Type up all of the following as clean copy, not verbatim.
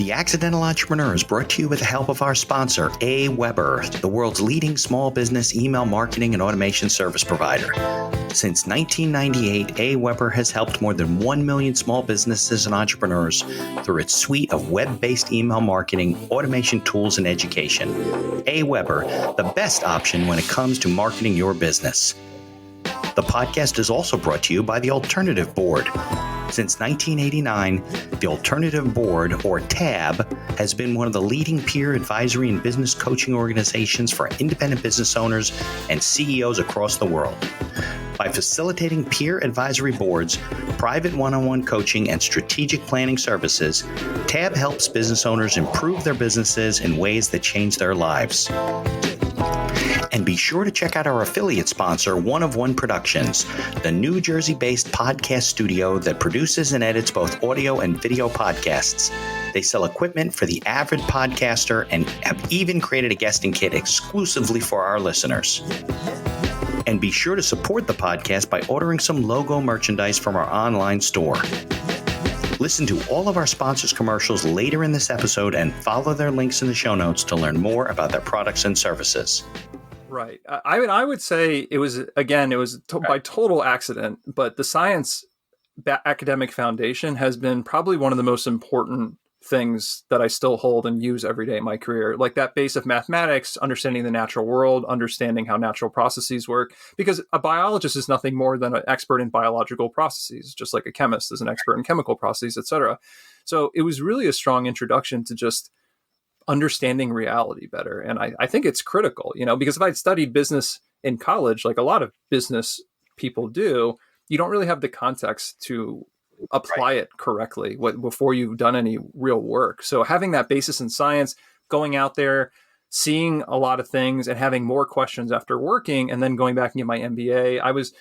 The Accidental Entrepreneur is brought to you with the help of our sponsor, AWeber, the world's leading small business email marketing and automation service provider. Since 1998, AWeber has helped more than 1 million small businesses and entrepreneurs through its suite of web-based email marketing, automation tools, and education. AWeber, the best option when it comes to marketing your business. The podcast is also brought to you by the Alternative Board. Since 1989, the Alternative Board, or TAB, has been one of the leading peer advisory and business coaching organizations for independent business owners and CEOs across the world. By facilitating peer advisory boards, private one-on-one coaching, and strategic planning services, TAB helps business owners improve their businesses in ways that change their lives. And be sure to check out our affiliate sponsor, One of One Productions, the New Jersey-based podcast studio that produces and edits both audio and video podcasts. They sell equipment for the avid podcaster and have even created a guesting kit exclusively for our listeners. And be sure to support the podcast by ordering some logo merchandise from our online store. Listen to all of our sponsors' commercials later in this episode and follow their links in the show notes to learn more about their products and services. Right. I would say it was by total accident, but the science academic foundation has been probably one of the most important things that I still hold and use every day in my career. Like that base of mathematics, understanding the natural world, understanding how natural processes work, because a biologist is nothing more than an expert in biological processes, just like a chemist is an expert in chemical processes, etc. So it was really a strong introduction to just understanding reality better. And I think it's critical, because if I'd studied business in college, like a lot of business people do, you don't really have the context to apply it correctly before you've done any real work. So having that basis in science, going out there, seeing a lot of things and having more questions after working, and then going back and get my MBA. I was,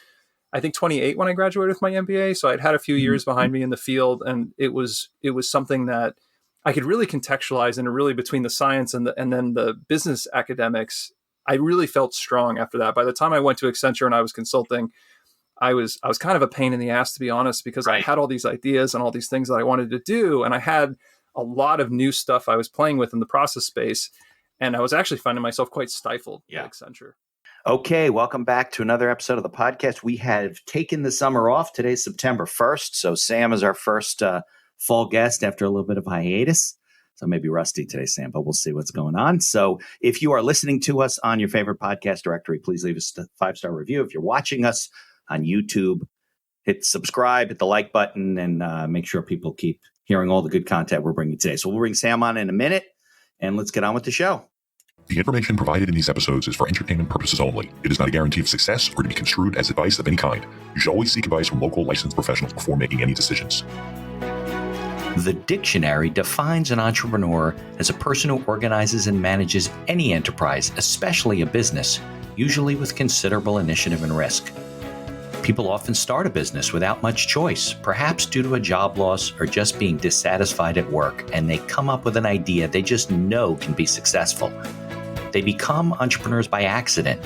I think, 28 when I graduated with my MBA. So I'd had a few years behind me in the field, and it was something that I could really contextualize, and really between the science and then the business academics, I really felt strong after that. By the time I went to Accenture and I was consulting, I was kind of a pain in the ass, to be honest, because I had all these ideas and all these things that I wanted to do. And I had a lot of new stuff I was playing with in the process space. And I was actually finding myself quite stifled at Accenture. Okay, welcome back to another episode of the podcast. We have taken the summer off. Today's September 1st. So Sam is our first fall guest after a little bit of hiatus. So maybe rusty today, Sam, but we'll see what's going on. So if you are listening to us on your favorite podcast directory, please leave us a 5-star review. If you're watching us on YouTube, hit subscribe, hit the like button, and make sure people keep hearing all the good content we're bringing today. So we'll bring Sam on in a minute, and let's get on with the show. The information provided in these episodes is for entertainment purposes only. It is not a guarantee of success or to be construed as advice of any kind. You should always seek advice from local licensed professionals before making any decisions. The dictionary defines an entrepreneur as a person who organizes and manages any enterprise, especially a business, usually with considerable initiative and risk. People often start a business without much choice, perhaps due to a job loss or just being dissatisfied at work, and they come up with an idea they just know can be successful. They become entrepreneurs by accident.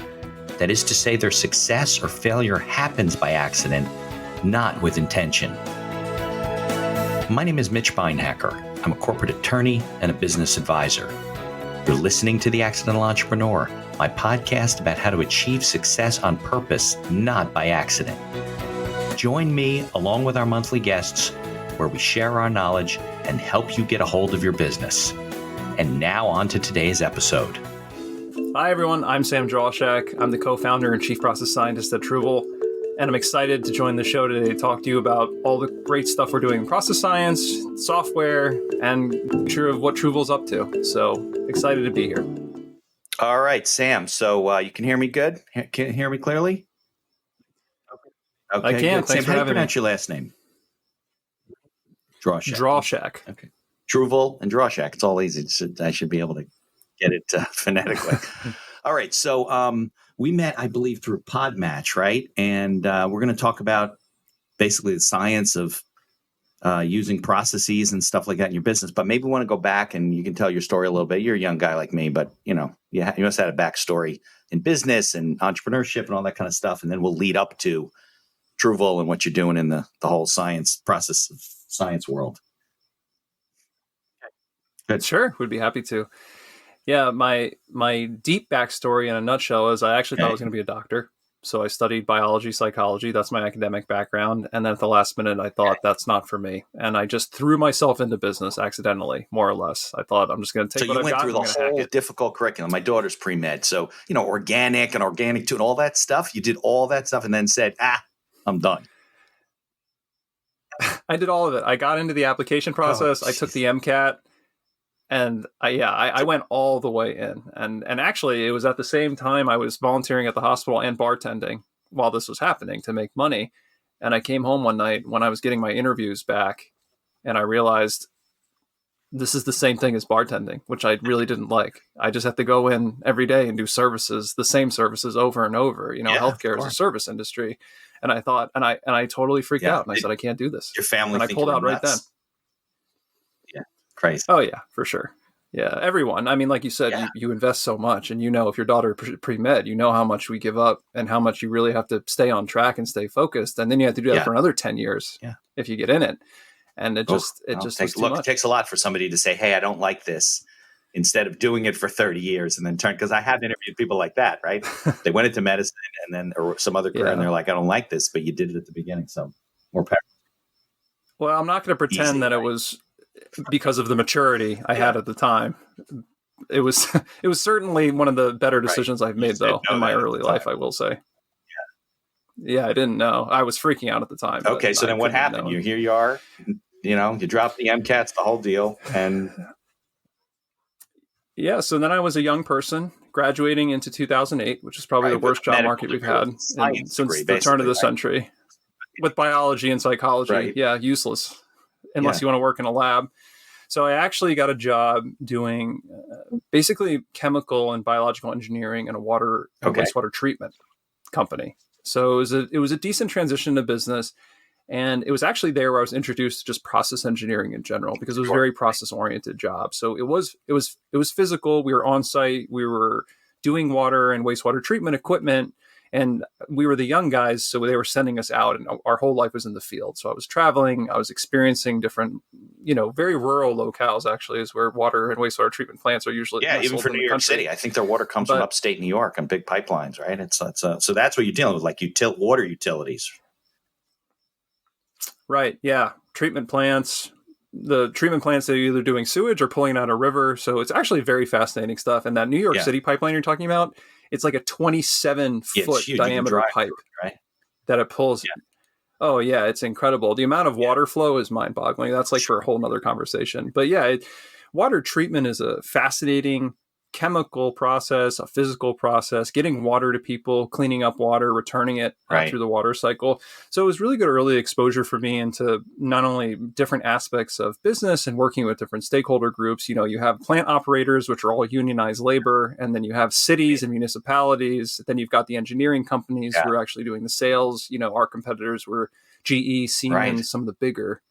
That is to say, their success or failure happens by accident, not with intention. My name is Mitch Beinhacker. I'm a corporate attorney and a business advisor. You're listening to The Accidental Entrepreneur, my podcast about how to achieve success on purpose, not by accident. Join me along with our monthly guests, where we share our knowledge and help you get a hold of your business. And now on to today's episode. Hi, everyone. I'm Sam Drauschak. I'm the co-founder and chief process scientist at Truvle. And I'm excited to join the show today to talk to you about all the great stuff we're doing in process science, software, and sure of what Truvle's up to. So excited to be here. All right, Sam. So you can hear me good? Can you hear me clearly? Okay. I can. Good. Thanks Sam, for how do you having pronounce me. your last name? Drauschak. Drauschak. Okay. Truvle and Drauschak. It's all easy. I should be able to get it phonetically. All right. So we met, I believe, through Podmatch, right? And we're going to talk about basically the science of using processes and stuff like that in your business. But maybe we want to go back and you can tell your story a little bit. You're a young guy like me, but you must have had a backstory in business and entrepreneurship and all that kind of stuff. And then we'll lead up to Truvle and what you're doing in the whole science process of science world. Good. Sure, would be happy to. Yeah, my deep backstory in a nutshell is I actually thought I was going to be a doctor. So I studied biology, psychology. That's my academic background. And then at the last minute, I thought that's not for me. And I just threw myself into business accidentally, more or less. I thought I'm just going to take So what you I've went got. through the whole difficult curriculum. My daughter's pre-med. So, organic and organic too and all that stuff. You did all that stuff and then said, I'm done. I did all of it. I got into the application process. I took the MCAT. And I went all the way in. And actually, it was at the same time I was volunteering at the hospital and bartending while this was happening to make money. And I came home one night when I was getting my interviews back, and I realized this is the same thing as bartending, which I really didn't like. I just have to go in every day and do services, the same services over and over. Healthcare is a service industry. And I thought, and I totally freaked out. And I said, I can't do this. Your family, and I pulled out right then. Crazy. Oh yeah, for sure. Yeah, everyone. I mean, like you said, you invest so much, and if your daughter pre-med, how much we give up and how much you really have to stay on track and stay focused, and then you have to do that for another 10 years if you get in it. And it just was too much. It takes a lot for somebody to say, "Hey, I don't like this," instead of doing it for 30 years and then turn. Because I have interviewed people like that, right? They went into medicine and then or some other career, and they're like, "I don't like this," but you did it at the beginning, so more power. Well, I'm not going to pretend that it was because of the maturity I had at the time. It was certainly one of the better decisions I've made though in my early life, I will say. Yeah, I didn't know. I was freaking out at the time. Okay, so then what happened? Here you are, you dropped the MCATs, the whole deal, and yeah. So then I was a young person graduating into 2008, which is probably the worst job market we've had since the turn of the century. With biology and psychology, useless unless you want to work in a lab. So I actually got a job doing basically chemical and biological engineering in a water and wastewater treatment company. So it was a decent transition to business. And it was actually there where I was introduced to just process engineering in general, because it was a very process oriented job. So it was physical. We were on site. We were doing water and wastewater treatment equipment. And we were the young guys, so they were sending us out, and our whole life was in the field. So I was traveling, I was experiencing different, very rural locales, actually, is where water and wastewater treatment plants are usually. Yeah, even for New York City. I think their water comes from upstate New York on big pipelines, right? So that's what you're dealing with, like water utilities. Right, yeah. Treatment plants. The treatment plants, they're either doing sewage or pulling out a river. So it's actually very fascinating stuff. And that New York City pipeline you're talking about, it's like a 27-foot diameter pipe that it pulls. Yeah. Oh, yeah, it's incredible. The amount of water flow is mind-boggling. That's like for a whole nother conversation. But yeah, water treatment is a fascinating chemical process, a physical process, getting water to people, cleaning up water, returning it through the water cycle. So it was really good early exposure for me into not only different aspects of business and working with different stakeholder groups. You have plant operators, which are all unionized labor, and then you have cities and municipalities. Then you've got the engineering companies who are actually doing the sales. Our competitors were GE, Siemens, some of the bigger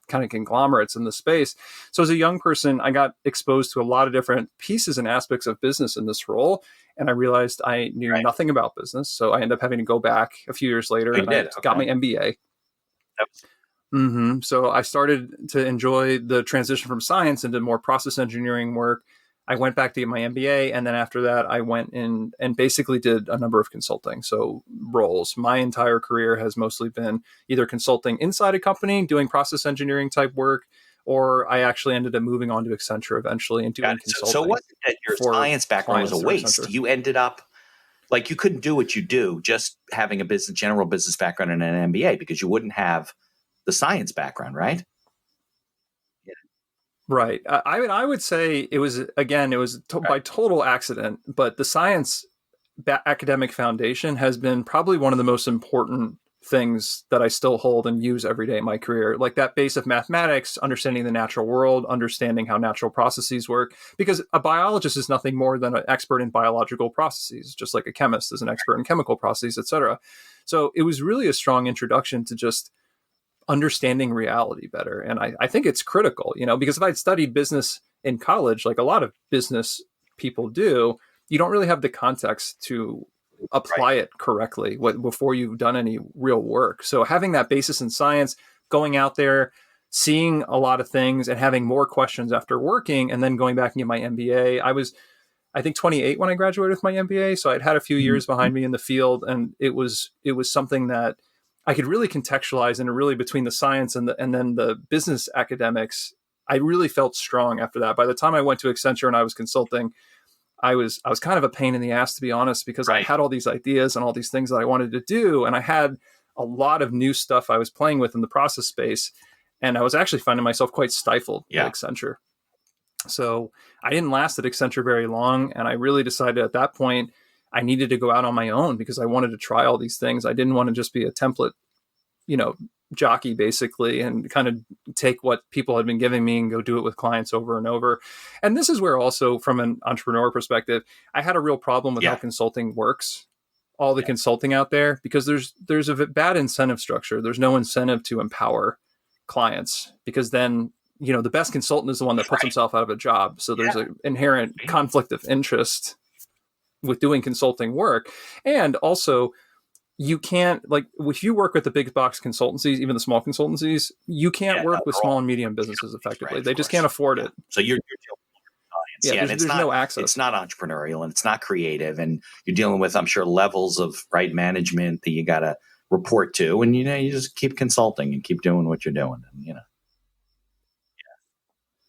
kind of conglomerates in the space. So as a young person, I got exposed to a lot of different pieces and aspects of business in this role. And I realized I knew nothing about business. So I ended up having to go back a few years later and I got my MBA. So I started to enjoy the transition from science into more process engineering work. I went back to get my MBA. And then after that, I went in and basically did a number of consulting. So roles. My entire career has mostly been either consulting inside a company, doing process engineering type work, or I actually ended up moving on to Accenture eventually and doing consulting. So wasn't that your science background was a waste? You ended up, you couldn't do what you do just having a general business background and an MBA, because you wouldn't have the science background, right? Right. I would say it was by total accident, but the science academic foundation has been probably one of the most important things that I still hold and use every day in my career. Like that base of mathematics, understanding the natural world, understanding how natural processes work, because a biologist is nothing more than an expert in biological processes, just like a chemist is an expert in chemical processes, etc. So it was really a strong introduction to just understanding reality better. And I think it's critical, because if I'd studied business in college, like a lot of business people do, you don't really have the context to apply it correctly before you've done any real work. So having that basis in science, going out there, seeing a lot of things and having more questions after working, and then going back and get my MBA. I was, I think, 28 when I graduated with my MBA. So I'd had a few years behind me in the field, and it was something that I could really contextualize, and really between the science and then the business academics, I really felt strong after that. By the time I went to Accenture and I was consulting, I was kind of a pain in the ass, to be honest, because I had all these ideas and all these things that I wanted to do. And I had a lot of new stuff I was playing with in the process space. And I was actually finding myself quite stifled at Accenture. So I didn't last at Accenture very long. And I really decided at that point, I needed to go out on my own because I wanted to try all these things. I didn't want to just be a template, jockey basically, and kind of take what people had been giving me and go do it with clients over and over. And this is where also, from an entrepreneur perspective, I had a real problem with how consulting works, all the consulting out there, because there's a bad incentive structure. There's no incentive to empower clients, because then, the best consultant is the one that puts himself out of a job. So there's an inherent conflict of interest with doing consulting work. And also, you can't, if you work with the big box consultancies, even the small consultancies, you can't work with small and medium businesses effectively. They just can't afford it. So you're dealing with clients. And there's no access. It's not entrepreneurial, and it's not creative, and you're dealing with, I'm sure, levels of management that you got to report to, and you just keep consulting and keep doing what you're doing, and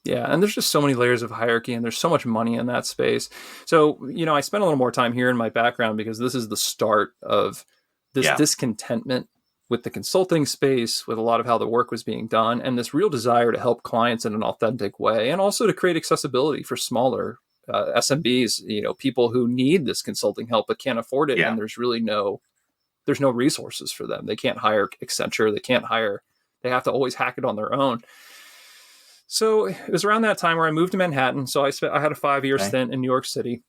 Yeah, and there's just so many layers of hierarchy, and there's so much money in that space. So, I spent a little more time here in my background because this is the start of this discontentment with the consulting space, with a lot of how the work was being done, and this real desire to help clients in an authentic way, and also to create accessibility for smaller SMBs, people who need this consulting help but can't afford it, and there's no resources for them. They can't hire Accenture. They have to always hack it on their own. So it was around that time where I moved to Manhattan. So I had a 5-year stint in New York City.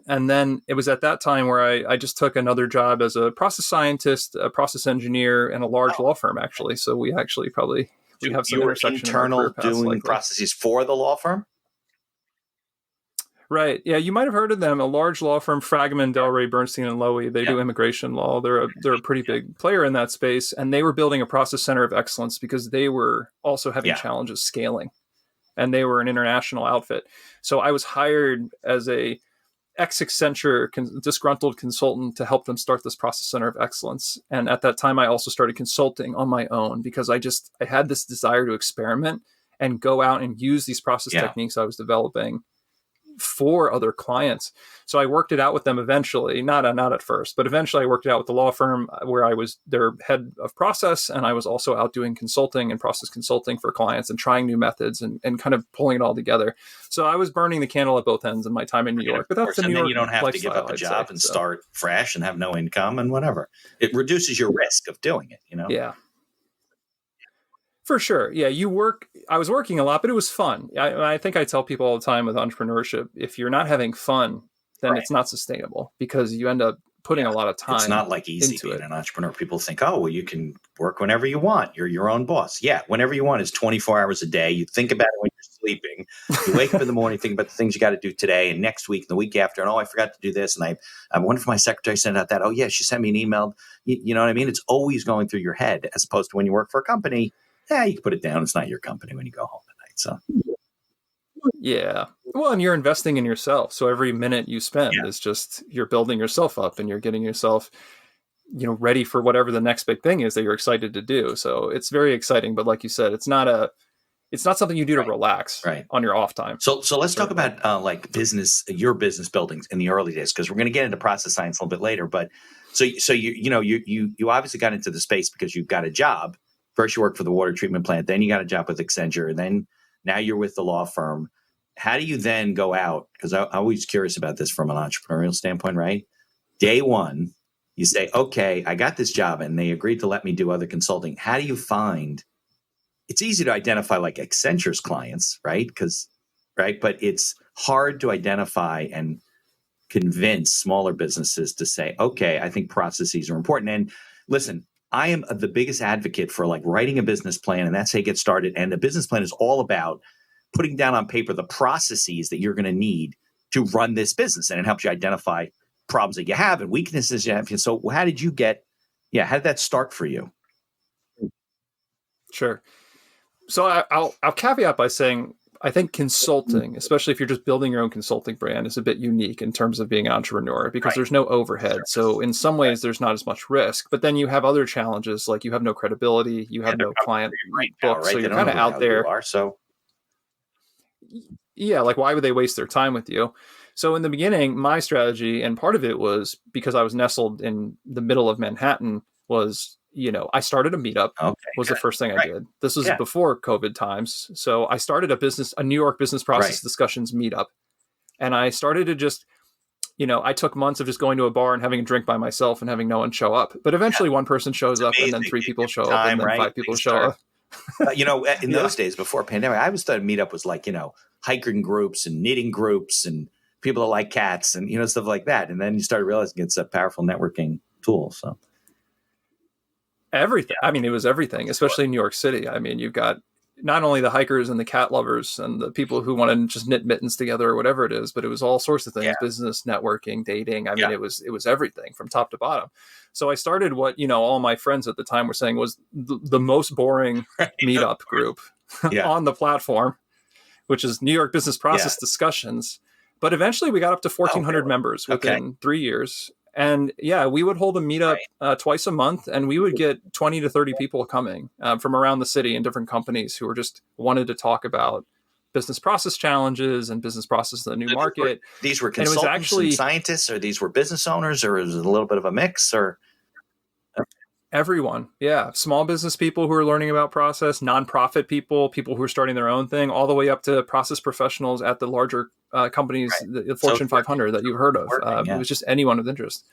And then it was at that time where I just took another job as a process scientist, a process engineer, in a large law firm, actually. So we actually we have some intersection internal in our career paths, doing processes for the law firm. Right. Yeah, you might have heard of them. A large law firm, Fragman, Delray, Bernstein, and Lowy. They do immigration law. They're a pretty big player in that space, and they were building a process center of excellence because they were also having challenges scaling, and they were an international outfit. So I was hired as a ex-Accenture disgruntled consultant to help them start this process center of excellence. And at that time, I also started consulting on my own because I had this desire to experiment and go out and use these process techniques I was developing for other clients. So I worked it out with them eventually, not at first, but eventually I worked it out with the law firm where I was their head of process. And I was also out doing consulting and process consulting for clients and trying new methods and kind of pulling it all together. So I was burning the candle at both ends in my time in New York. But that's the New York lifestyle. And then you don't have to give up a job and start fresh and have no income and whatever. It reduces your risk of doing it, Yeah. For sure. Yeah, I was working a lot, but it was fun. I think I tell people all the time with entrepreneurship, if you're not having fun, then it's not sustainable because you end up putting a lot of time. It's not like easy being an entrepreneur. People think, oh, well, you can work whenever you want. You're your own boss. Yeah, whenever you want is 24 hours a day. You think about it when you're sleeping. You wake up in the morning, think about the things you got to do today and next week and the week after. And, I forgot to do this. And I wonder if my secretary sent out that. Oh, yeah, she sent me an email. You know what I mean? It's always going through your head as opposed to when you work for a company. Yeah, you can put it down. It's not your company when you go home at night. So, yeah. Well, and you're investing in yourself. So every minute you spend is just you're building yourself up and you're getting yourself, ready for whatever the next big thing is that you're excited to do. So it's very exciting. But like you said, it's not something you do to relax on your off time. So let's talk about your business buildings in the early days, because we're going to get into process science a little bit later. But so you obviously got into the space because you've got a job. First, you worked for the water treatment plant. Then you got a job with Accenture. And then now you're with the law firm. How do you then go out? Because I'm always curious about this from an entrepreneurial standpoint, right? Day one, you say, okay, I got this job and they agreed to let me do other consulting. How do you find – it's easy to identify like Accenture's clients, right? But it's hard to identify and convince smaller businesses to say, okay, I think processes are important. And listen, I am the biggest advocate for writing a business plan, and that's how you get started. And the business plan is all about putting down on paper the processes that you're going to need to run this business. And it helps you identify problems that you have and weaknesses you have. So how did that start for you? Sure. So I'll caveat by saying I think consulting, especially if you're just building your own consulting brand, is a bit unique in terms of being an entrepreneur because there's no overhead. So in some ways, there's not as much risk. But then you have other challenges, like you have no credibility, you have no client book, so you're kind of out there. Yeah, like why would they waste their time with you? So in the beginning, my strategy, and part of it was because I was nestled in the middle of Manhattan, was I started a meetup. Was the first thing I did. This was before COVID times. So I started a New York business process discussions meetup. And I started to just, I took months of just going to a bar and having a drink by myself and having no one show up. But eventually one person shows up and then 3 people show up and then 5 people show up. In those days before pandemic, I always thought a meetup was like, hiking groups and knitting groups and people that like cats and, stuff like that. And then you start realizing it's a powerful networking tool. So. Everything. I mean, it was everything, especially in New York City. I mean, you've got not only the hikers and the cat lovers and the people who want to just knit mittens together or whatever it is, but it was all sorts of things, business, networking, dating. I mean, it was everything from top to bottom. So I started what, all my friends at the time were saying was the most boring meetup group on the platform, which is New York Business Process Discussions. But eventually we got up to 1,400 members within 3 years. And we would hold a meetup twice a month, and we would get 20 to 30 people coming from around the city and different companies who were just wanted to talk about business process challenges and business process in the new market. These were consultants and scientists, or these were business owners, or was it a little bit of a mix, or? Everyone. Yeah. Small business people who are learning about process, nonprofit people who are starting their own thing, all the way up to process professionals at the larger companies, the Fortune 500 that you've heard of. It was just anyone with interest.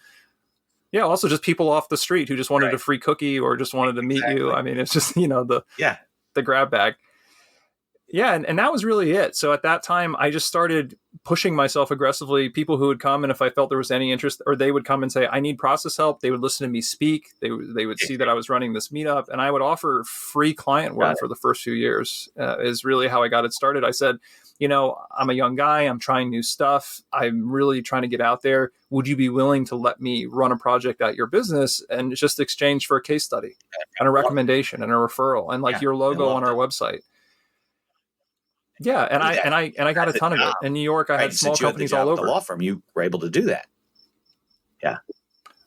Yeah. Also just people off the street who just wanted a free cookie or just wanted to meet you. I mean, it's just, the grab bag. Yeah. And that was really it. So at that time, I just started pushing myself aggressively. People who would come, and if I felt there was any interest, or they would come and say, I need process help. They would listen to me speak. They would see that I was running this meetup, and I would offer free client work for the first few years is really how I got it started. I said, I'm a young guy. I'm trying new stuff. I'm really trying to get out there. Would you be willing to let me run a project at your business and just exchange for a case study and a recommendation and a referral and like your logo on our website? Yeah, and I got a ton of it. In New York, I had small companies all over. The law firm, you were able to do that. Yeah.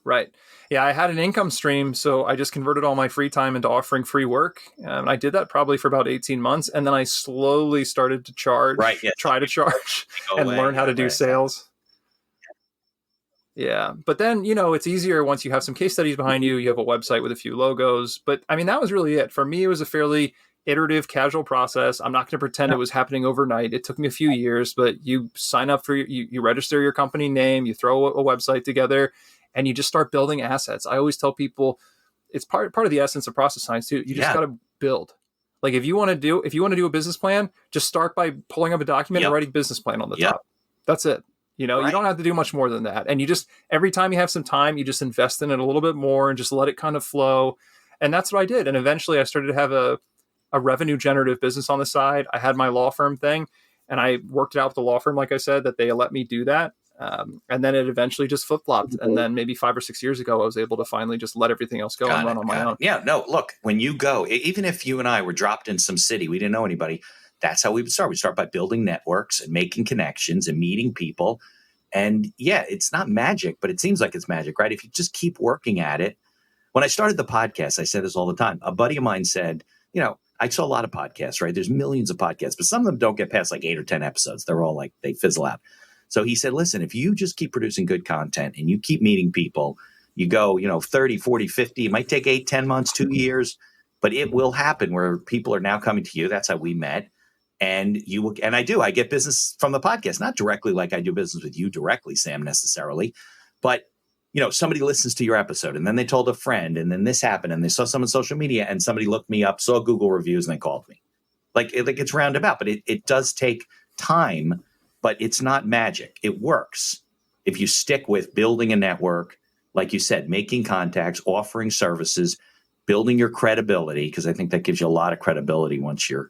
Right. Yeah, I had an income stream, so I just converted all my free time into offering free work. And I did that probably for about 18 months. And then I slowly started to charge, try to charge and learn how to do sales. Yeah. But then, it's easier once you have some case studies behind you. You have a website with a few logos. But I mean, that was really it. For me, it was a fairly iterative, casual process. I'm not going to pretend it was happening overnight. It took me a few years, but you sign up for you register your company name, you throw a website together, and you just start building assets. I always tell people it's part of the essence of process science too. You just got to build. Like if you want to do a business plan, just start by pulling up a document and writing a business plan on the top. That's it. You don't have to do much more than that. And you just, every time you have some time, you just invest in it a little bit more and just let it kind of flow. And that's what I did. And eventually I started to have a revenue generative business on the side. I had my law firm thing, and I worked it out with the law firm, like I said, that they let me do that. And then it eventually just flip-flopped. And then maybe 5 or 6 years ago, I was able to finally just let everything else go and run on my own. Yeah, no, look, when you go, even if you and I were dropped in some city, we didn't know anybody, that's how we would start. We start by building networks and making connections and meeting people. And it's not magic, but it seems like it's magic, right? If you just keep working at it. When I started the podcast, I said this all the time. A buddy of mine said, I saw a lot of podcasts, right? There's millions of podcasts, but some of them don't get past like 8 or 10 episodes. They're all like, they fizzle out. So he said, listen, if you just keep producing good content and you keep meeting people, you go, 30, 40, 50, it might take 8, 10 months, 2 years, but it will happen where people are now coming to you. That's how we met. And I get business from the podcast, not directly like I do business with you directly, Sam, necessarily, but somebody listens to your episode and then they told a friend and then this happened and they saw some on social media and somebody looked me up, saw Google reviews and they called me. Like it's roundabout, but it does take time, but it's not magic. It works. If you stick with building a network, like you said, making contacts, offering services, building your credibility, because I think that gives you a lot of credibility once you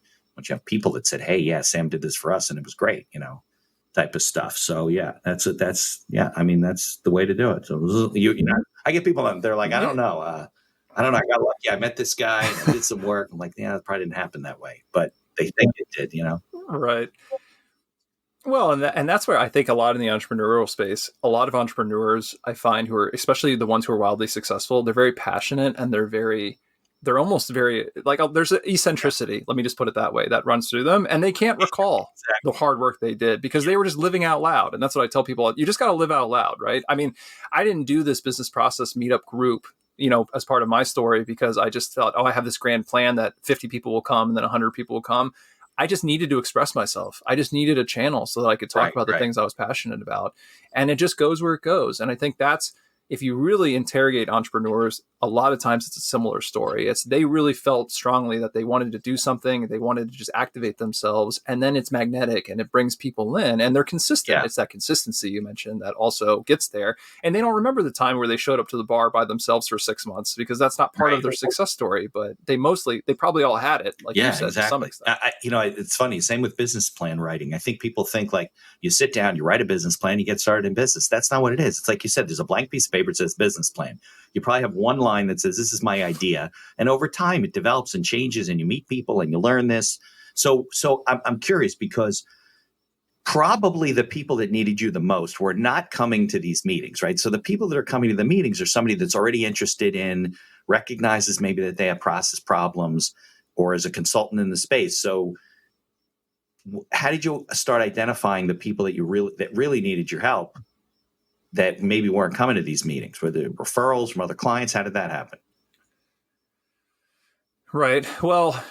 have people that said, hey, yeah, Sam did this for us and it was great, type of stuff. So that's the way to do it. So I get people on, they're like, I don't know. I don't know. I got lucky. I met this guy and I did some work. I'm like, yeah, it probably didn't happen that way, but they think it did, you know? Right. Well, and that's where I think a lot in the entrepreneurial space, a lot of entrepreneurs I find who are, especially the ones who are wildly successful, they're very passionate and they're almost very like, there's an eccentricity. Let me just put it that way, that runs through them, and they can't recall the hard work they did because they were just living out loud. And that's what I tell people. You just got to live out loud, right? I mean, I didn't do this business process meetup group, as part of my story because I just thought, I have this grand plan that 50 people will come and then 100 people will come. I just needed to express myself. I just needed a channel so that I could talk about the things I was passionate about. And it just goes where it goes. And I think that's, if you really interrogate entrepreneurs, a lot of times it's a similar story. They really felt strongly that they wanted to do something. They wanted to just activate themselves. And then it's magnetic and it brings people in and they're consistent. Yeah. It's that consistency you mentioned that also gets there. And they don't remember the time where they showed up to the bar by themselves for 6 months because that's not part of their success story. But they probably all had it, like you said, exactly. To some extent. It's funny. Same with business plan writing. I think people think like you sit down, you write a business plan, you get started in business. That's not what it is. It's like you said, there's a blank piece of paper that says business plan. You probably have one line that says, this is my idea. And over time, it develops and changes and you meet people and you learn this. So I'm curious because probably the people that needed you the most were not coming to these meetings, right? So the people that are coming to the meetings are somebody that's already interested in, recognizes maybe that they have process problems or is a consultant in the space. So how did you start identifying the people that really needed your help that maybe weren't coming to these meetings? Were there referrals from other clients? How did that happen? Right. Well,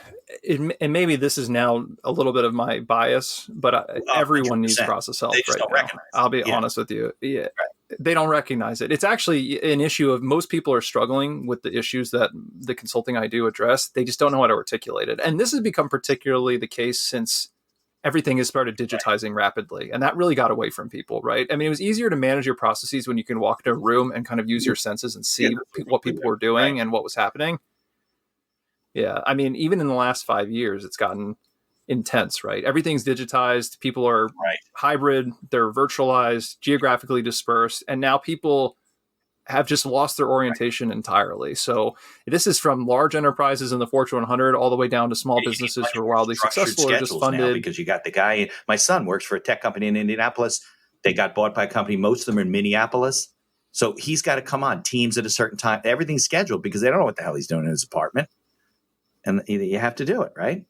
and maybe this is now a little bit of my bias, but everyone 100%. Needs process help right now. I'll be honest with you. Yeah. Right. They don't recognize it. It's actually an issue of most people are struggling with the issues that the consulting I do address. They just don't know how to articulate it. And this has become particularly the case since everything has started digitizing rapidly. And that really got away from people, right? I mean, it was easier to manage your processes when you can walk into a room and kind of use your senses and see what people were doing and what was happening. Yeah. I mean, even in the last 5 years, it's gotten intense, right? Everything's digitized. People are hybrid. They're virtualized, geographically dispersed. And now people have just lost their orientation entirely. So this is from large enterprises in the Fortune 100 all the way down to small businesses who are wildly successful or just funded. Because you got the guy, my son works for a tech company in Indianapolis. They got bought by a company. Most of them are in Minneapolis. So he's got to come on teams at a certain time. Everything's scheduled because they don't know what the hell he's doing in his apartment. And you have to do it, right?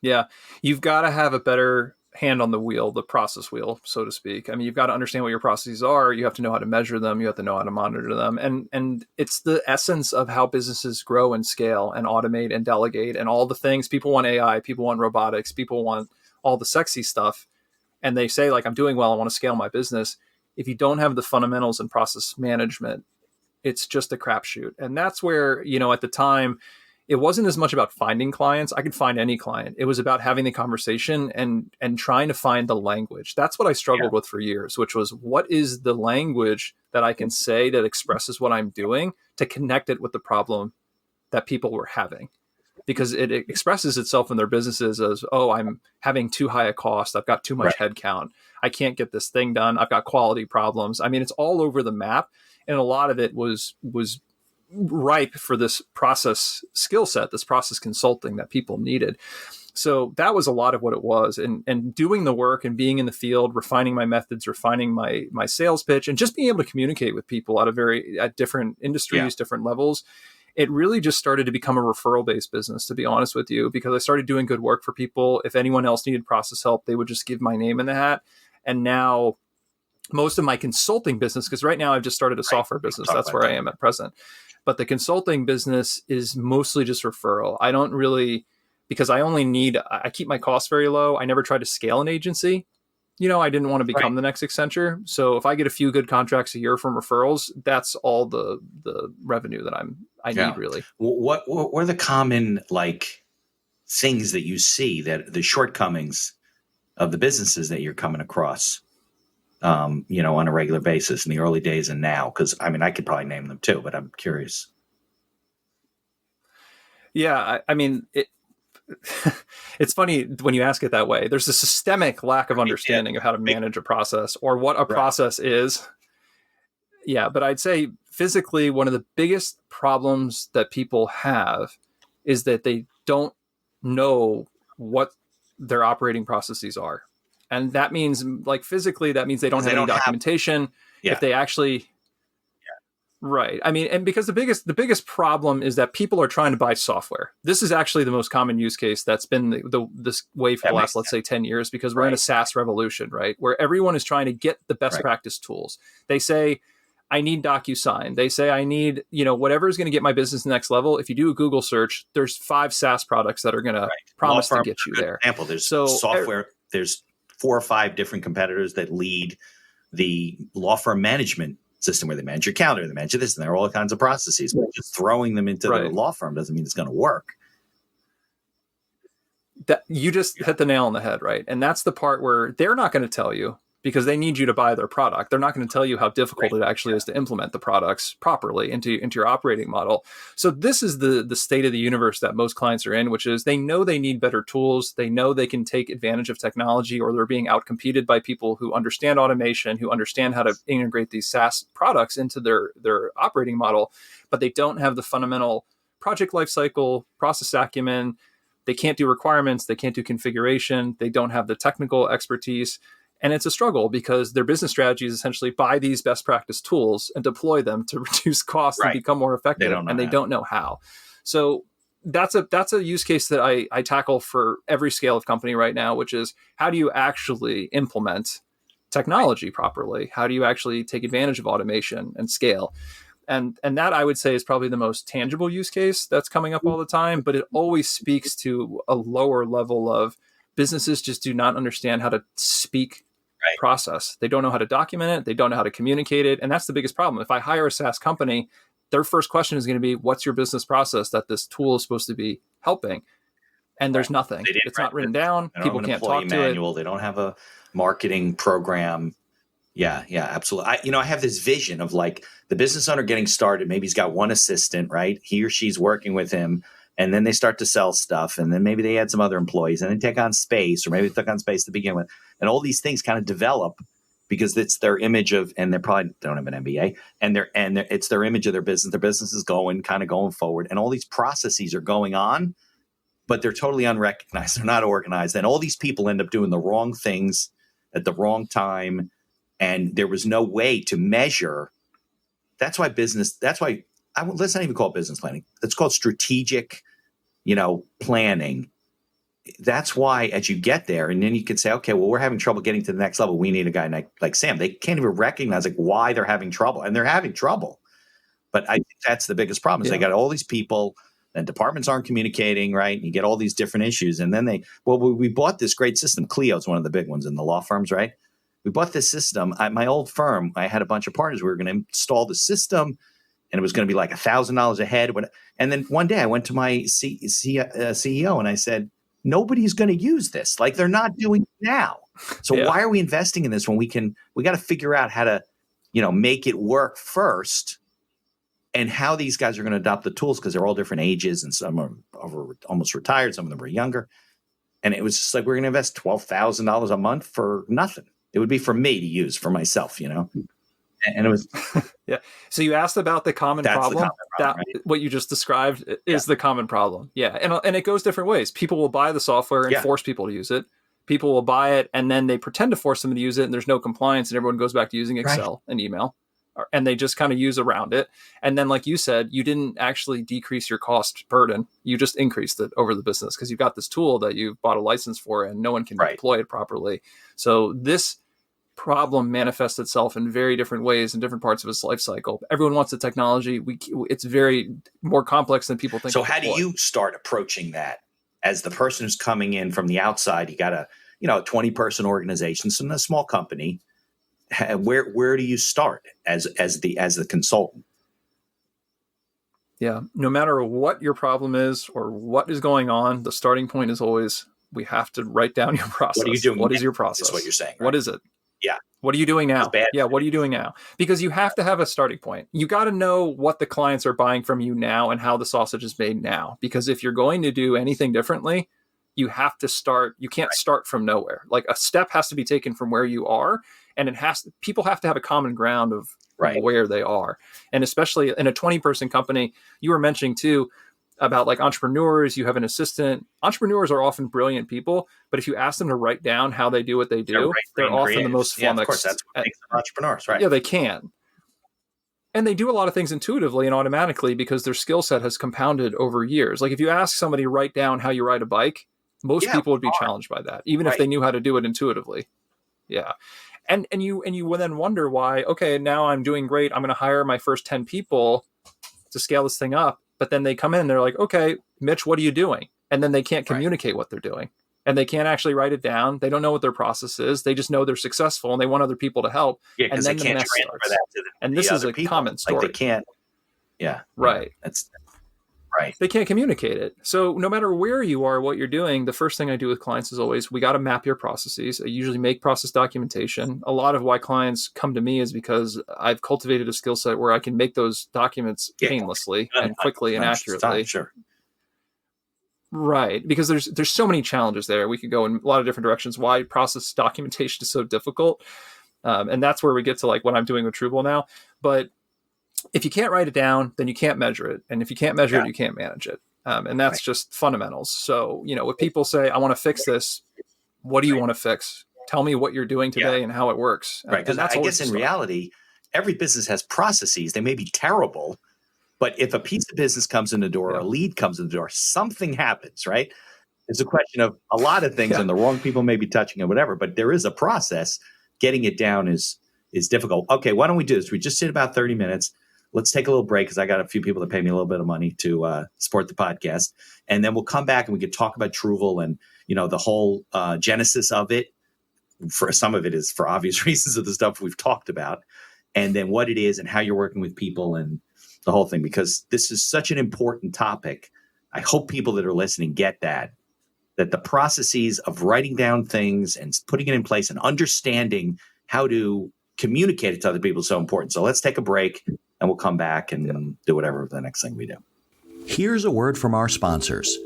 Yeah. You've got to have a better hand on the wheel, the process wheel, so to speak. I mean, you've got to understand what your processes are. You have to know how to measure them. You have to know how to monitor them. And it's the essence of how businesses grow and scale and automate and delegate and all the things. People want AI, people want robotics, people want all the sexy stuff. And they say, like, I'm doing well, I want to scale my business. If you don't have the fundamentals in process management, it's just a crapshoot. And that's where, at the time, it wasn't as much about finding clients. I could find any client. It was about having the conversation and trying to find the language. That's what I struggled with for years, which was, what is the language that I can say that expresses what I'm doing to connect it with the problem that people were having? Because it expresses itself in their businesses as, I'm having too high a cost. I've got too much headcount. I can't get this thing done. I've got quality problems. I mean, it's all over the map. And a lot of it was ripe for this process skill set, this process consulting that people needed. So that was a lot of what it was. And doing the work and being in the field, refining my methods, refining my sales pitch, and just being able to communicate with people at different industries, different levels. It really just started to become a referral-based business, to be honest with you, because I started doing good work for people. If anyone else needed process help, they would just give my name in the hat. And now most of my consulting business, because right now I've just started a software business. That's where I am at present. But the consulting business is mostly just referral. I don't really, because I keep my costs very low. I never try to scale an agency. I didn't want to become the next Accenture. So if I get a few good contracts a year from referrals, that's all the revenue that I need, really. What are the common things that you see, that the shortcomings of the businesses that you're coming across? On a regular basis in the early days and now? Because, I could probably name them too, but I'm curious. Yeah, it's funny when you ask it that way. There's a systemic lack of understanding of how to manage a process or what a process is. Yeah, but I'd say physically, one of the biggest problems that people have is that they don't know what their operating processes are. And that means, like, physically, that means they don't have any documentation. If they actually, right. I mean, and because the biggest problem is that people are trying to buy software. This is actually the most common use case that's been this way for the last, let's say, 10 years, because we're in a SaaS revolution, right? Where everyone is trying to get the best practice tools. They say, I need DocuSign. They say, I need, whatever is going to get my business to the next level. If you do a Google search, there's 5 SaaS products that are going to promise to get you there. Example, there's software, there's 4 or 5 different competitors that lead the law firm management system, where they manage your calendar, they manage this, and there are all kinds of processes. But just throwing them into the law firm doesn't mean it's going to work. That you just hit the nail on the head, right? And that's the part where they're not going to tell you, because they need you to buy their product. They're not going to tell you how difficult it actually is to implement the products properly into your operating model. So this is the state of the universe that most clients are in, which is they know they need better tools. They know they can take advantage of technology, or they're being outcompeted by people who understand automation, who understand how to integrate these SaaS products into their operating model, but they don't have the fundamental project lifecycle, process acumen. They can't do requirements. They can't do configuration. They don't have the technical expertise. And it's a struggle, because their business strategy is essentially buy these best practice tools and deploy them to reduce costs and become more effective. They don't know how. So that's a use case that I tackle for every scale of company right now, which is, how do you actually implement technology properly? How do you actually take advantage of automation and scale? And that, I would say, is probably the most tangible use case that's coming up all the time, but it always speaks to a lower level of businesses just do not understand how to speak process. They don't know how to document it. They don't know how to communicate it. And that's the biggest problem. If I hire a SaaS company, their first question is going to be, what's your business process that this tool is supposed to be helping? And there's nothing. It's not written down. People can't talk to it. They don't have a marketing program. Yeah, absolutely. I have this vision of, like, the business owner getting started. Maybe he's got one assistant, right? He or she's working with him. And then they start to sell stuff, and then maybe they add some other employees, and they take on space, or maybe they took on space to begin with. And all these things kind of develop because it's their image of, and they probably don't have an MBA, and it's their image of their business. Their business is going forward, and all these processes are going on, but they're totally unrecognized. They're not organized, and all these people end up doing the wrong things at the wrong time, and there was no way to measure. Let's not even call it business planning. It's called strategic, planning. That's why, as you get there, and then you can say, okay, well, we're having trouble getting to the next level. We need a guy like Sam. They can't even recognize, like, why they're having trouble, and they're having trouble. But I think that's the biggest problem. Is they got all these people, and departments aren't communicating, right? And you get all these different issues, and then we bought this great system. Clio's one of the big ones in the law firms, right? We bought this system. My old firm, I had a bunch of partners. We were going to install the system, and it was going to be like $1,000 a head. And then one day I went to my CEO and I said, nobody's going to use this. Like, they're not doing it now. So why are we investing in this when we got to figure out how to, make it work first, and how these guys are going to adopt the tools, because they're all different ages, and some are almost retired. Some of them are younger. And it was just like, we're going to invest $12,000 a month for nothing. It would be for me to use for myself, And it was So you asked about the common problem. Right? What you just described is the common problem. Yeah, and it goes different ways. People will buy the software and force people to use it. People will buy it, and then they pretend to force them to use it, and there's no compliance, and everyone goes back to using Excel and email, and they just kind of use around it. And then, like you said, you didn't actually decrease your cost burden. You just increased it over the business, because you've got this tool that you've bought a license for, and no one can deploy it properly. So this problem manifests itself in very different ways in different parts of its life cycle. Everyone wants the technology. It's very more complex than people think. So how do you start approaching that as the person who's coming in from the outside? You got a 20-person organization, so in a small company. Where do you start as the consultant? Yeah, no matter what your problem is or what is going on, the starting point is always, we have to write down your process. What are you doing? What is your process? That's what you're saying. Right? What is it? Yeah. What are you doing now? Yeah. What are you doing now? Because you have to have a starting point. You got to know what the clients are buying from you now and how the sausage is made now. Because if you're going to do anything differently, you have to start. You can't start from nowhere. Like, a step has to be taken from where you are, and people have to have a common ground of Right. where they are. And especially in a 20-person company, you were mentioning too about like entrepreneurs, you have an assistant. Entrepreneurs are often brilliant people, but if you ask them to write down how they do what they do, they're often the most flummoxed. Yeah, of course, that's what makes them entrepreneurs, right? Yeah, they can. And they do a lot of things intuitively and automatically because their skill set has compounded over years. Like if you ask somebody to write down how you ride a bike, most people would be challenged by that, even if they knew how to do it intuitively. Yeah. And you then wonder why, okay, now I'm doing great. I'm going to hire my first 10 people to scale this thing up. But then they come in, they're like, okay, Mitch, what are you doing? And then they can't communicate what they're doing. And they can't actually write it down. They don't know what their process is. They just know they're successful and they want other people to help. Yeah, because they can't transfer that to and this is a common story. Like they can't. Yeah. Right. That's right. They can't communicate it. So no matter where you are, what you're doing, the first thing I do with clients is always, we got to map your processes. I usually make process documentation. A lot of why clients come to me is because I've cultivated a skill set where I can make those documents painlessly and quickly and accurately. Sure. Right. Because there's so many challenges there. We could go in a lot of different directions. Why process documentation is so difficult. And that's where we get to like what I'm doing with Truvle now. But if you can't write it down, then you can't measure it. And if you can't measure it, you can't manage it. And that's just fundamentals. So, when people say, I want to fix this, what do you want to fix? Tell me what you're doing today and how it works. Right. Because I guess in reality, every business has processes. They may be terrible, but if a piece of business comes in the door or a lead comes in the door, something happens, right? It's a question of a lot of things and the wrong people may be touching it, whatever, but there is a process. Getting it down is difficult. Okay, why don't we do this? We just did about 30 minutes. Let's take a little break because I got a few people that pay me a little bit of money to support the podcast. And then we'll come back and we can talk about Truvle and, the whole genesis of it. For some of it is for obvious reasons of the stuff we've talked about. And then what it is and how you're working with people and the whole thing, because this is such an important topic. I hope people that are listening get that the processes of writing down things and putting it in place and understanding how to communicate it to other people is so important. So let's take a break and we'll come back and do whatever the next thing we do. Here's a word from our sponsors.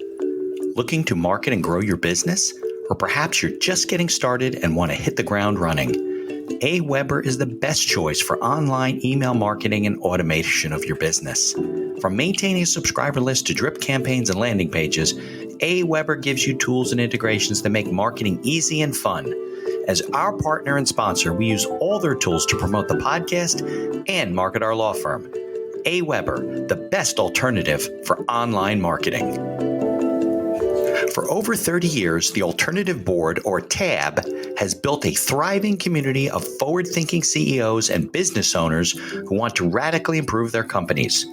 Looking to market and grow your business? Or perhaps you're just getting started and want to hit the ground running? Aweber is the best choice for online email marketing and automation of your business. From maintaining a subscriber list to drip campaigns and landing pages, Aweber gives you tools and integrations that make marketing easy and fun. As our partner and sponsor, we use all their tools to promote the podcast and market our law firm. Aweber, the best alternative for online marketing. For over 30 years, the Alternative Board, or TAB, has built a thriving community of forward-thinking CEOs and business owners who want to radically improve their companies.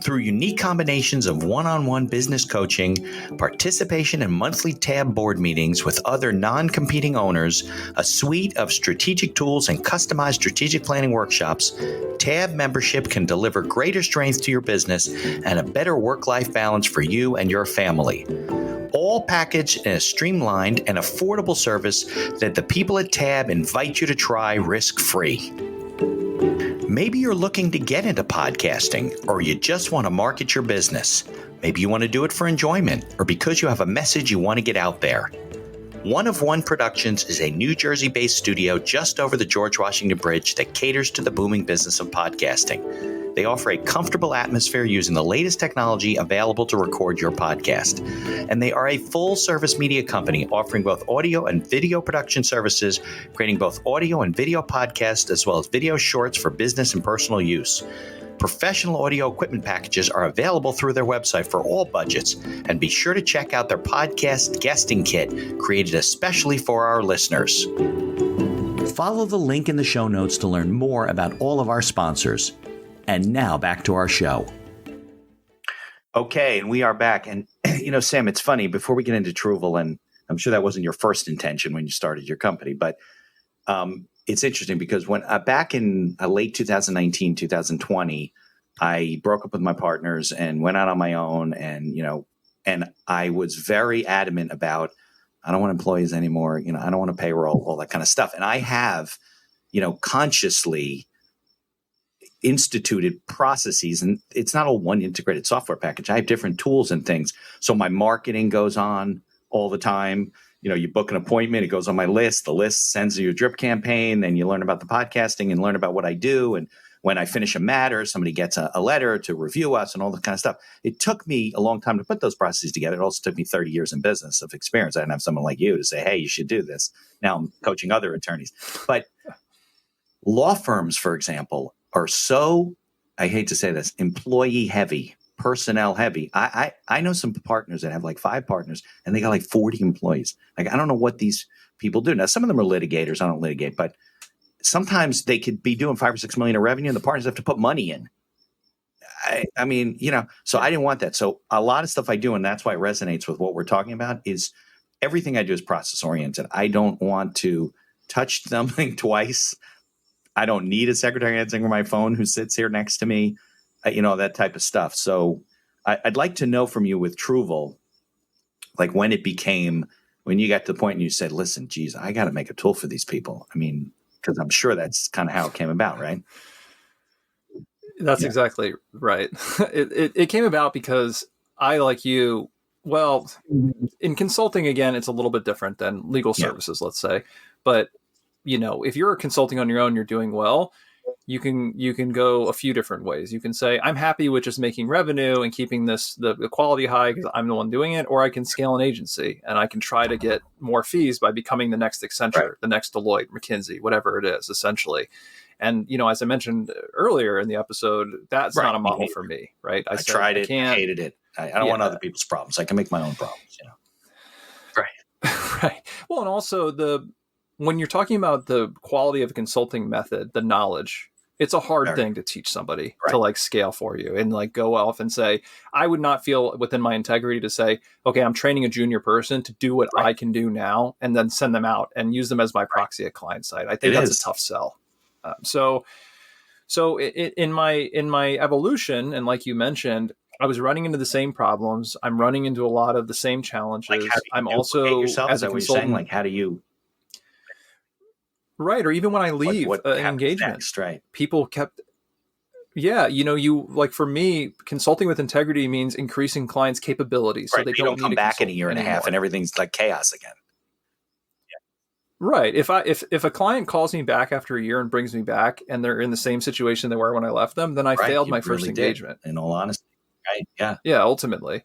Through unique combinations of one-on-one business coaching, participation in monthly TAB board meetings with other non-competing owners, a suite of strategic tools, and customized strategic planning workshops, TAB membership can deliver greater strength to your business and a better work-life balance for you and your family. All packaged in a streamlined and affordable service that the people at TAB invite you to try risk-free. Maybe you're looking to get into podcasting, or you just want to market your business. Maybe you want to do it for enjoyment, or because you have a message you want to get out there. One of One Productions is a New Jersey-based studio just over the George Washington Bridge that caters to the booming business of podcasting. They offer a comfortable atmosphere using the latest technology available to record your podcast. And they are a full-service media company offering both audio and video production services, creating both audio and video podcasts, as well as video shorts for business and personal use. Professional audio equipment packages are available through their website for all budgets. And be sure to check out their podcast guesting kit, created especially for our listeners. Follow the link in the show notes to learn more about all of our sponsors. And now back to our show. Okay, and we are back. And, Sam, it's funny, before we get into Truvle, and I'm sure that wasn't your first intention when you started your company, but it's interesting because when back in late 2019, 2020, I broke up with my partners and went out on my own. And, and I was very adamant about, I don't want employees anymore. I don't want to payroll, all that kind of stuff. And I have, consciously instituted processes, and it's not all one integrated software package. I have different tools and things. So my marketing goes on all the time. You book an appointment, it goes on my list. The list sends you a drip campaign, then you learn about the podcasting and learn about what I do. And when I finish a matter, somebody gets a letter to review us and all that kind of stuff. It took me a long time to put those processes together. It also took me 30 years in business of experience. I didn't have someone like you to say, hey, you should do this. Now I'm coaching other attorneys. But law firms, for example, are so, I hate to say this, employee heavy, personnel heavy. I know some partners that have like 5 partners and they got like 40 employees. Like, I don't know what these people do. Now, some of them are litigators. I don't litigate, but sometimes they could be doing 5 or 6 million in revenue and the partners have to put money in. I mean, so I didn't want that. So a lot of stuff I do, and that's why it resonates with what we're talking about, is everything I do is process oriented. I don't want to touch something twice. I don't need a secretary answering my phone who sits here next to me, that type of stuff. So I'd like to know from you with Truvle, like when you got to the point and you said, listen, geez, I got to make a tool for these people. I mean, because I'm sure that's kind of how it came about, right? That's exactly right. It came about because I, like you, well, in consulting, again, it's a little bit different than legal services, let's say. But, if you're consulting on your own, you're doing well, you can go a few different ways. You can say, I'm happy with just making revenue and keeping the quality high because I'm the one doing it, or I can scale an agency and I can try to get more fees by becoming the next Accenture, the next Deloitte, McKinsey, whatever it is, essentially. And, as I mentioned earlier in the episode, that's not a model for me, right? I tried it, hated it. I don't want other people's problems. I can make my own problems, Right. Right. Well, and also when you're talking about the quality of a consulting method, the knowledge, it's a hard thing to teach somebody to like scale for you and like go off and say, I would not feel within my integrity to say, okay, I'm training a junior person to do what I can do now and then send them out and use them as my proxy at client side. I think that's a tough sell. So in my evolution, and like you mentioned, I was running into the same problems. I'm running into a lot of the same challenges. Like, I'm also, as a consultant, like, how do you? Right. Or even when I leave an engagement, next, right? People kept, you like, for me, consulting with integrity means increasing clients' capabilities. So they don't come back in a year and a half and everything's like chaos again. Right. If a client calls me back after a year and brings me back and they're in the same situation they were when I left them, then I failed my first engagement. In all honesty. Right. Yeah. Yeah, ultimately.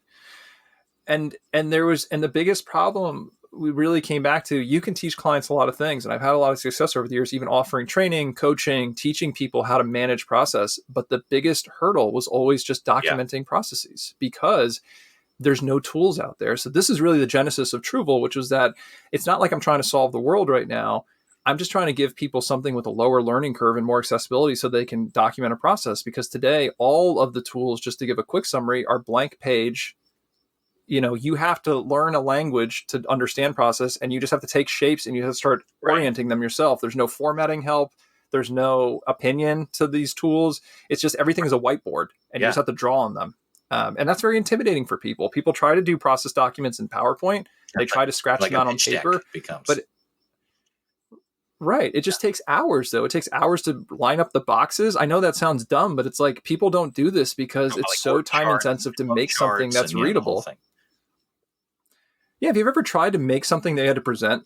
And the biggest problem we really came back to, you can teach clients a lot of things. And I've had a lot of success over the years, even offering training, coaching, teaching people how to manage process. But the biggest hurdle was always just documenting processes because there's no tools out there. So this is really the genesis of Truvle, which was that it's not like I'm trying to solve the world right now. I'm just trying to give people something with a lower learning curve and more accessibility so they can document a process. Because today, all of the tools, just to give a quick summary, are blank page. You have to learn a language to understand process, and you just have to take shapes and you have to start orienting them yourself. There's no formatting help. There's no opinion to these tools. It's just everything is a whiteboard, and you just have to draw on them. And that's very intimidating for people. People try to do process documents in PowerPoint. They try to scratch them out on paper. Right. It just takes hours, though. It takes hours to line up the boxes. I know that sounds dumb, but it's like people don't do this because it's so time intensive to make something that's readable. Yeah. Have you ever tried to make something they had to present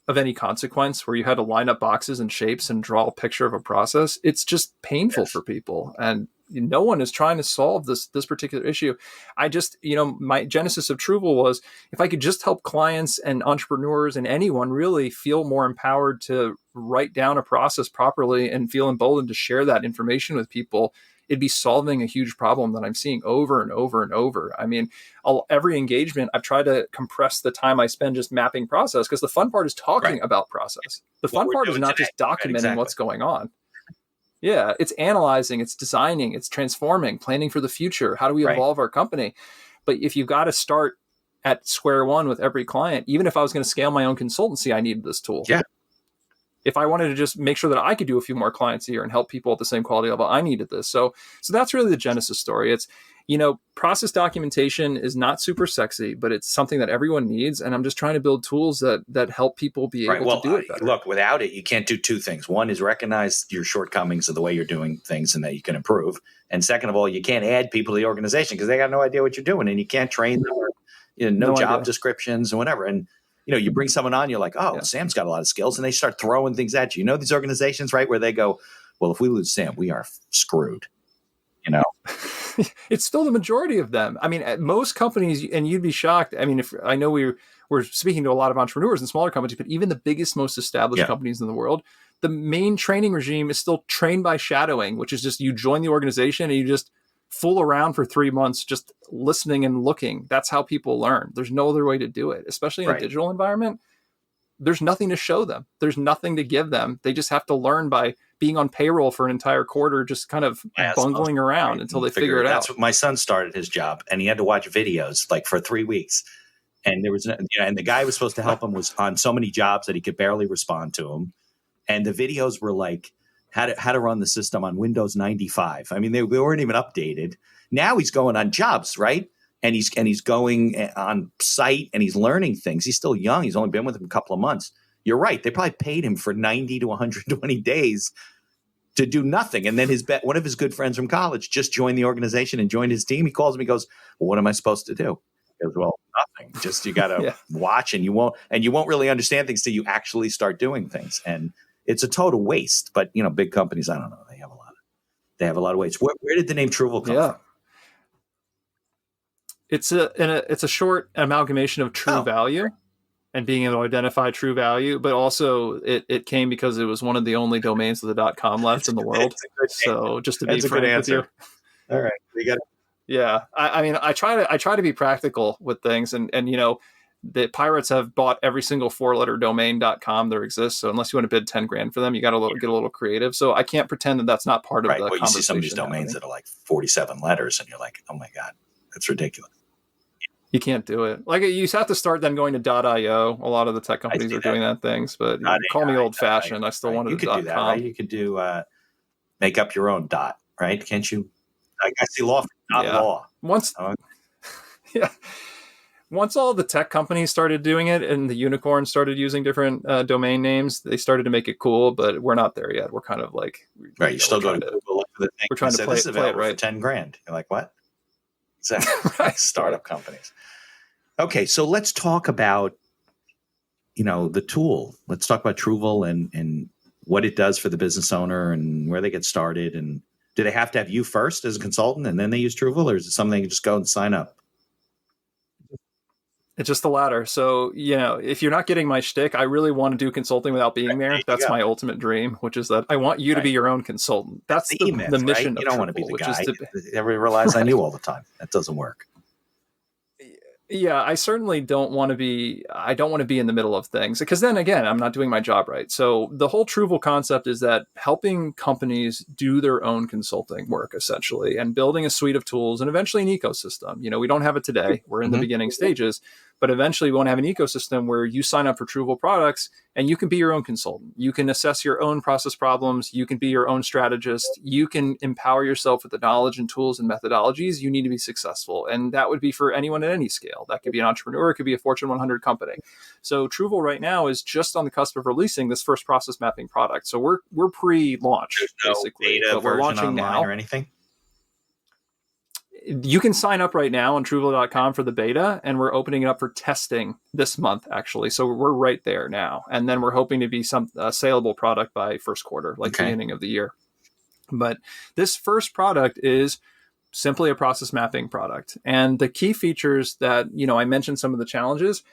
of any consequence where you had to line up boxes and shapes and draw a picture of a process? It's just painful for people. And no one is trying to solve this particular issue. I just, my genesis of Truvle was if I could just help clients and entrepreneurs and anyone really feel more empowered to write down a process properly and feel emboldened to share that information with people, it'd be solving a huge problem that I'm seeing over and over and over. I mean, every engagement, I've tried to compress the time I spend just mapping process because the fun part is talking about process. The fun part is not just documenting what's going on. Yeah, it's analyzing, it's designing, it's transforming, planning for the future. How do we evolve our company? But if you've got to start at square one with every client, even if I was going to scale my own consultancy, I needed this tool. Yeah. If I wanted to just make sure that I could do a few more clients a year and help people at the same quality level, I needed this. So that's really the genesis story. It's, process documentation is not super sexy, but it's something that everyone needs. And I'm just trying to build tools that help people be able to do it better. Look, without it, you can't do two things. One is recognize your shortcomings of the way you're doing things and that you can improve. And second of all, you can't add people to the organization because they got no idea what you're doing and you can't train them or no job descriptions and whatever. And you bring someone on, you're like, Sam's got a lot of skills, and they start throwing things at you. These organizations, right, where they go, well, if we lose Sam, we are screwed. It's still the majority of them. I mean, at most companies, and you'd be shocked. I mean, if I know we're speaking to a lot of entrepreneurs and smaller companies, but even the biggest, most established companies in the world, the main training regime is still train by shadowing, which is just you join the organization and you just fool around for 3 months, just listening and looking. That's how people learn. There's no other way to do it, especially in a digital environment. There's nothing to show them. There's nothing to give them. They just have to learn by being on payroll for an entire quarter, just kind of bungling around until they figure it out. That's what my son started his job, and he had to watch videos like for 3 weeks. And there was, and the guy who was supposed to help him was on so many jobs that he could barely respond to him. And the videos were like how to run the system on Windows 95. I mean, they weren't even updated. Now he's going on jobs, right? And he's going on site and he's learning things. He's still young. He's only been with him a couple of months. You're right. They probably paid him for 90 to 120 days to do nothing. And then one of his good friends from college just joined the organization and joined his team. He calls him. He goes, well, what am I supposed to do? He goes, well, nothing. Just you got to watch, and you won't really understand things till you actually start doing things. And it's a total waste. But big companies, I don't know. They have a lot of waste. Where did the name Truvle come from? It's a short amalgamation of true value and being able to identify true value, but also it came because it was one of the only domains of the .com left in the world. So just to be frank with you. All right. We got it. Yeah. I mean, I try to be practical with things, and the pirates have bought every single 4-letter domain.com there exists. So unless you want to bid 10 grand for them, you got to get a little creative. So I can't pretend that that's not part of the conversation. You see some of these domains that are like 47 letters and you're like, oh my God, that's ridiculous. You can't do it. Like, you have to start then going to .io. A lot of the tech companies are doing that things, but call me old fashioned. I still wanted to do that, right? You could do make up your own dot, right? Can't you? I see law law. Once all the tech companies started doing it and the unicorns started using different domain names, they started to make it cool, but we're not there yet. We're kind of like, you still go to Google look for the thing. We're trying to play it right. For 10 grand. You're like, what? Exactly. Startup companies. Okay, so let's talk about the tool. Let's talk about Truvle and what it does for the business owner and where they get started. And do they have to have you first as a consultant and then they use Truvle, or is it something they can just go and sign up? It's just the latter. So, if you're not getting my shtick, I really want to do consulting without being there. That's my ultimate dream, which is that I want you to be your own consultant. That's the mission of You don't want to be the guy. Everybody relies on you all the time. That doesn't work. Yeah, I certainly don't want to be. I don't want to be in the middle of things, because then again, I'm not doing my job right. So the whole Truvle concept is that helping companies do their own consulting work, essentially, and building a suite of tools and eventually an ecosystem. We don't have it today. We're in the beginning stages, but eventually we want to have an ecosystem where you sign up for Truvle products and you can be your own consultant. You can assess your own process problems. You can be your own strategist. You can empower yourself with the knowledge and tools and methodologies you need to be successful. And that would be for anyone at any scale. That could be an entrepreneur. It could be a Fortune 100 company. So Truvle right now is just on the cusp of releasing this first process mapping product. So we're pre-launch, basically. Beta but we're launching now or anything. You can sign up right now on Truvle.com for the beta, and we're opening it up for testing this month, actually. So we're right there now. And then we're hoping to be some saleable product by first quarter, beginning of the year. But this first product is simply a process mapping product. And the key features that, I mentioned some of the challenges.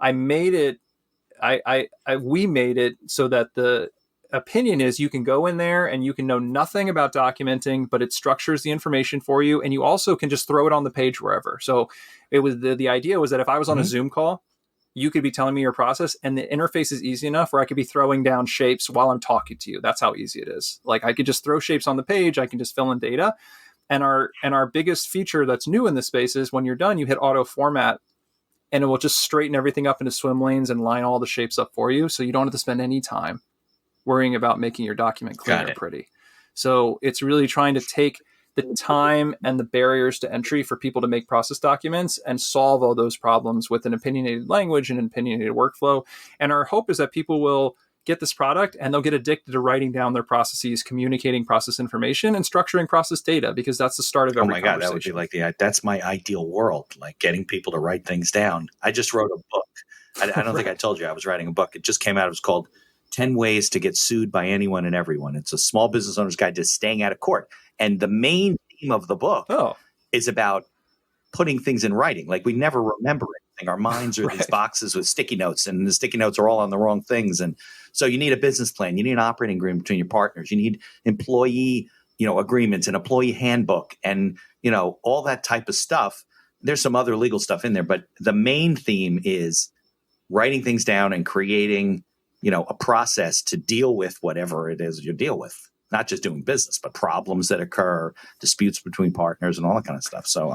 We made it so that the opinion is you can go in there and you can know nothing about documenting, but it structures the information for you. And you also can just throw it on the page wherever. So it was the idea was that if I was on a Zoom call, you could be telling me your process and the interface is easy enough where I could be throwing down shapes while I'm talking to you. That's how easy it is. Like, I could just throw shapes on the page. I can just fill in data. And our biggest feature that's new in this space is when you're done, you hit auto format and it will just straighten everything up into swim lanes and line all the shapes up for you. So you don't have to spend any time worrying about making your document clean and pretty. So it's really trying to take the time and the barriers to entry for people to make process documents and solve all those problems with an opinionated language and an opinionated workflow. And our hope is that people will get this product and they'll get addicted to writing down their processes, communicating process information, and structuring process data, because that's the start of every conversation. That would be like that's my ideal world, like getting people to write things down. I just wrote a book. I don't think I told you I was writing a book. It just came out. It was called 10 ways to get sued by anyone and everyone. It's a small business owner's guide to staying out of court. And the main theme of the book is about putting things in writing. Like, we never remember anything. Our minds are these boxes with sticky notes, and the sticky notes are all on the wrong things. And so you need a business plan. You need an operating agreement between your partners. You need employee, agreements, an employee handbook, and, all that type of stuff. There's some other legal stuff in there, but the main theme is writing things down and creating, a process to deal with whatever it is you deal with. Not just doing business, but problems that occur, disputes between partners, and all that kind of stuff. So,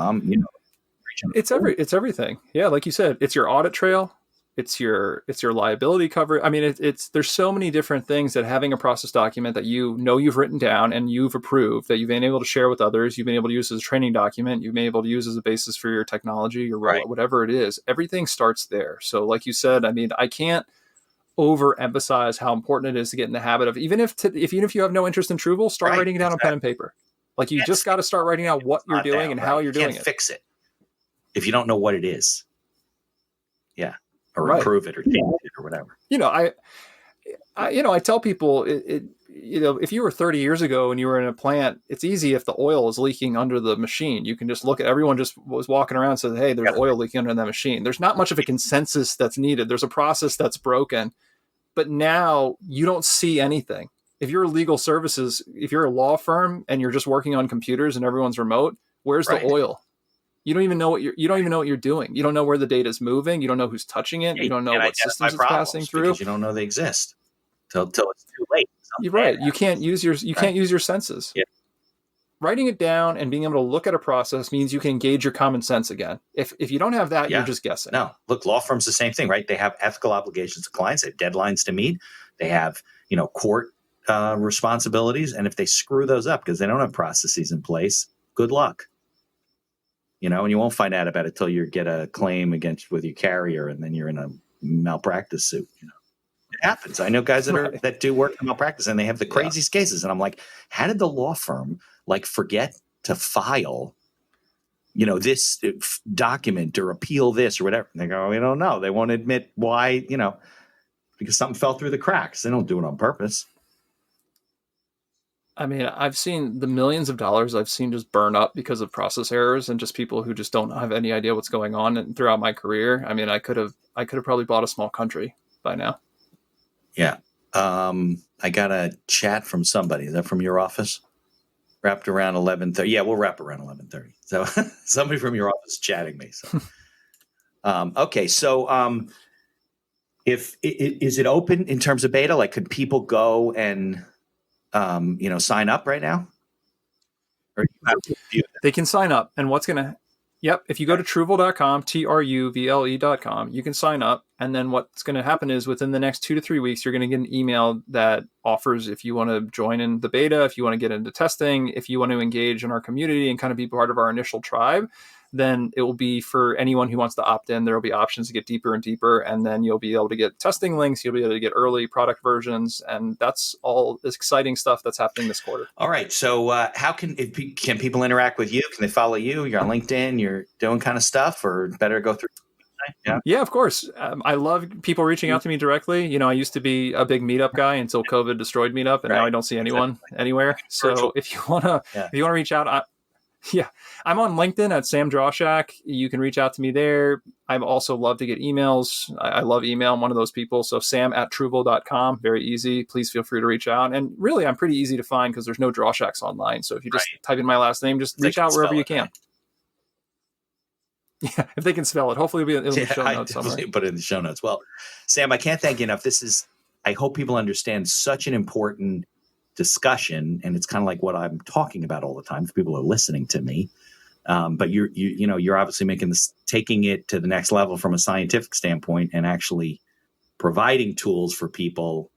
it's everything. Yeah, like you said, it's your audit trail, it's your liability cover. I mean, there's so many different things that having a process document that you've written down and you've approved, that you've been able to share with others, you've been able to use as a training document, you've been able to use as a basis for your technology, your rollout, whatever it is. Everything starts there. So, like you said, I mean, I can't overemphasize how important it is to get in the habit of, even if you have no interest in Truvle, start writing it down on pen and paper. Like, you just got to start writing out what you're doing and how you're doing it. You can't fix it if you don't know what it is. Yeah. Or improve it or change it or whatever. I tell people, if you were 30 years ago and you were in a plant, it's easy if the oil is leaking under the machine. You can just look at, everyone just was walking around and said, hey, there's oil leaking under that machine. There's not much of a consensus that's needed. There's a process that's broken. But now you don't see anything. If you're legal services, if you're a law firm and you're just working on computers and everyone's remote, where's the oil? You don't even know what you're doing. You don't know where the data is moving. You don't know who's touching it. You don't know what systems it's passing through. Because you don't know they exist till it's too late. You're right. You can't use your senses. Yeah. Writing it down and being able to look at a process means you can engage your common sense again. If you don't have that, you're just guessing. No, look, law firms the same thing, right? They have ethical obligations to clients. They have deadlines to meet. They have court responsibilities, and if they screw those up because they don't have processes in place, good luck. And you won't find out about it till you get a claim with your carrier, and then you're in a malpractice suit. It happens. I know guys that do work in malpractice, and they have the craziest cases. And I'm like, how did the law firm forget to file, this document or appeal this or whatever? And they go, we don't know. They won't admit why, because something fell through the cracks. They don't do it on purpose. I mean, I've seen the millions of dollars I've seen just burn up because of process errors and just people who just don't have any idea what's going on. And throughout my career, I mean, I could have probably bought a small country by now. Yeah. I got a chat from somebody. Is that from your office? Wrapped around 11:30. Yeah, we'll wrap around 11:30. So somebody from your office chatting me. So, okay. So, is it open in terms of beta? Like, could people go and sign up right now? Or they can sign up, and if you go to Truvle.com, Truvle.com, you can sign up. And then what's going to happen is within the next 2 to 3 weeks, you're going to get an email that offers, if you want to join in the beta, if you want to get into testing, if you want to engage in our community and kind of be part of our initial tribe, then it will be for anyone who wants to opt in. There will be options to get deeper and deeper, and then you'll be able to get testing links. You'll be able to get early product versions, and that's all this exciting stuff that's happening this quarter. All right. So how can people interact with you? Can they follow you? You're on LinkedIn. You're doing kind of stuff, or better go through? Yeah, of course. I love people reaching out to me directly. I used to be a big Meetup guy until COVID destroyed Meetup, and now I don't see anyone anywhere. So if you want to reach out, I'm on LinkedIn at Sam Drauschak. You can reach out to me there. I also love to get emails. I love email. I'm one of those people. So sam@Truvle.com, very easy. Please feel free to reach out. And really, I'm pretty easy to find because there's no Drauschaks online. So if you just type in my last name, just reach out wherever you can. Right? Yeah, if they can spell it. Hopefully it'll be in the show notes somewhere. Put it in the show notes. Well, Sam, I can't thank you enough. I hope people understand such an important discussion, and it's kind of like what I'm talking about all the time if people are listening to me. But you're obviously taking it to the next level from a scientific standpoint and actually providing tools for people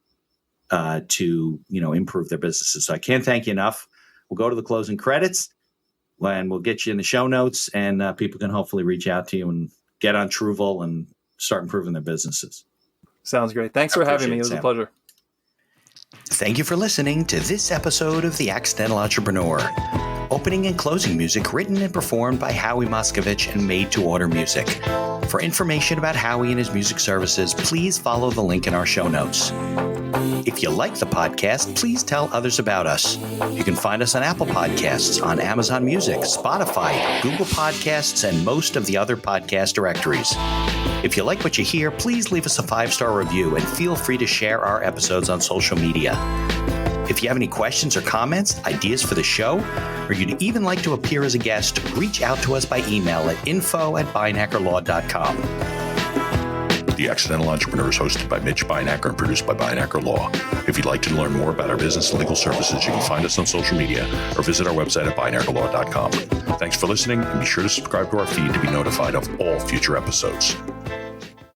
to improve their businesses. So I can't thank you enough. We'll go to the closing credits, and we'll get you in the show notes, and people can hopefully reach out to you and get on Truvle and start improving their businesses. Sounds great. Thanks for having me. It was a pleasure. Thank you for listening to this episode of The Accidental Entrepreneur. Opening and closing music written and performed by Howie Moscovich and made to order music. For information about Howie and his music services, please follow the link in our show notes. If you like the podcast, please tell others about us. You can find us on Apple Podcasts, on Amazon Music, Spotify, Google Podcasts, and most of the other podcast directories. If you like what you hear, please leave us a 5-star review and feel free to share our episodes on social media. If you have any questions or comments, ideas for the show, or you'd even like to appear as a guest, reach out to us by email at info@beinackerlaw.com. The Accidental Entrepreneur is hosted by Mitch Beinacker and produced by Beinacker Law. If you'd like to learn more about our business and legal services, you can find us on social media or visit our website at beinackerlaw.com. Thanks for listening, and be sure to subscribe to our feed to be notified of all future episodes.